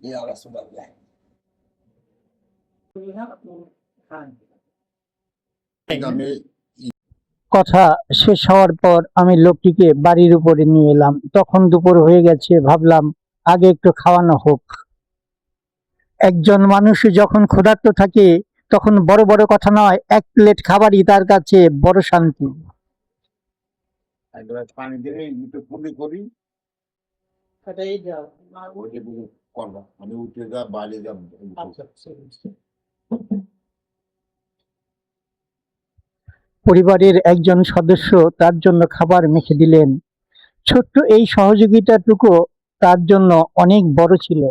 يا رسول الله. আমি কথা শেষ হওয়ার পর আমি লোকটিকে বাড়ির উপরে নিয়ে এলাম। তখন দুপুর হয়ে গেছে, ভাবলাম আগে একটু খাওয়ানো হোক। একজন মানুষ যখন ক্ষুধার্ত থাকে তখন বড় বড় কথা নয়, এক প্লেট খাবারই তার কাছে বড় শান্তি। এক গ্লাস পানি দিয়ে একটু পুলি করি, ওইটা দিয়ে করবা। আমি উঠে যা বাইরে যাব। পরিবারের একজন সদস্য তার জন্য খাবার মেখে দিলেন। ছোট্ট এই সহযোগিতাটুকু তার জন্য অনেক বড় ছিল।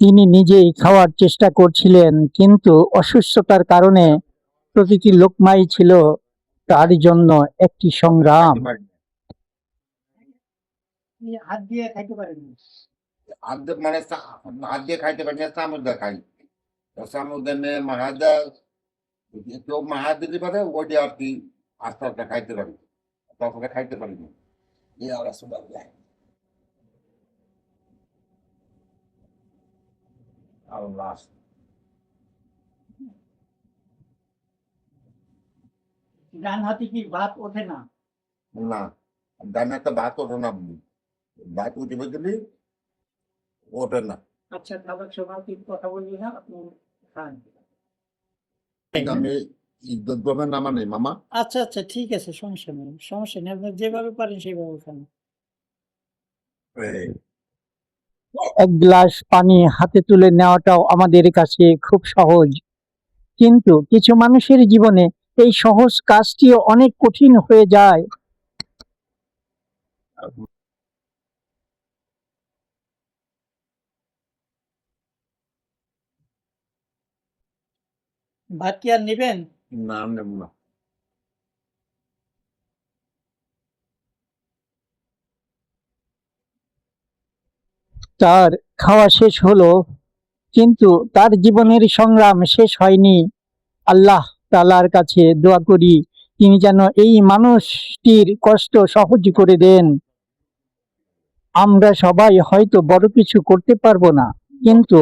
তিনি নিজেই খাওয়ার চেষ্টা করছিলেন, কিন্তু অসুস্থতার কারণে প্রতিটি লোকমাই ছিল তার জন্য একটি সংগ্রাম। হাত দিয়ে খাইতে পারেন, হাত দিয়ে মানে হাত দিয়ে খাইতে পারি না, চামচ দিয়ে খাই। চামচ দিয়ে মাহাদা কেউ মাহাত দিতে পারে, ওইটা আর কি আস্তে আস্তে খাইতে পারি, তারপরে খাইতে পারি না। ইয়া রাসূলুল্লাহ। আল্লাহ। ডান হাতে কি ভাত ওঠে না? না, ডানে একটা ভাত ওঠে না, ভাত উঠে দিলি ওঠে না। আচ্ছা, খাবার সময় কি কথা বলবি না, আপনি খান। আমি ইজ্জত নামা নেই মামা। আচ্ছা আচ্ছা, ঠিক আছে, সমস্যা নেই, সমস্যা নেই, আপনি যেভাবে পারেন সেভাবে খান। এই, এক গ্লাস পানি হাতে তুলে নেওয়াটাও আমাদের কাছে খুব সহজ, কিন্তু কিছু মানুষের জীবনে এই সহজ কাজটিও অনেক কঠিন হয়ে যায়। ভাত কি আর নেবেন? না নেব না। তার খাওয়া শেষ হলো, কিন্তু তার জীবনের সংগ্রাম শেষ হয়নি। আল্লাহ তাআলার কাছে দোয়া করি, তিনি যেন এই মানুষটির কষ্ট সহজ করে দেন। আমরা সবাই হয়তো বড় কিছু করতে পারবো না, কিন্তু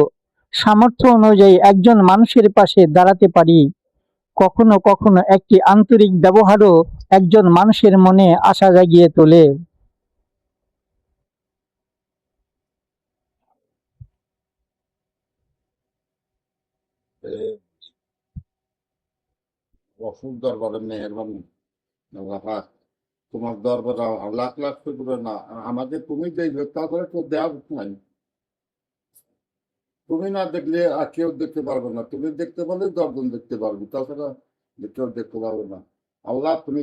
সামর্থ্য অনুযায়ী একজন মানুষের পাশে দাঁড়াতে পারি। কখনো কখনো একটি আন্তরিক ব্যবহারও একজন মানুষের মনে আশা জাগিয়ে তোলে। রসুল দরবারে মেহরবানি, আল্লাহ পাক তোমার দরবারে লাখ লাখ শুকর না, আমাদের তুমি দেখবে, তারপরে তো দেওয়া নাই। তুমি না দেখলে আর কেউ দেখতে পারবে না, তুমি দেখতে পারলে দশজন দেখতে পারবে, তাছাড়া কেউ দেখতে পারবে না। আল্লাহ তুমি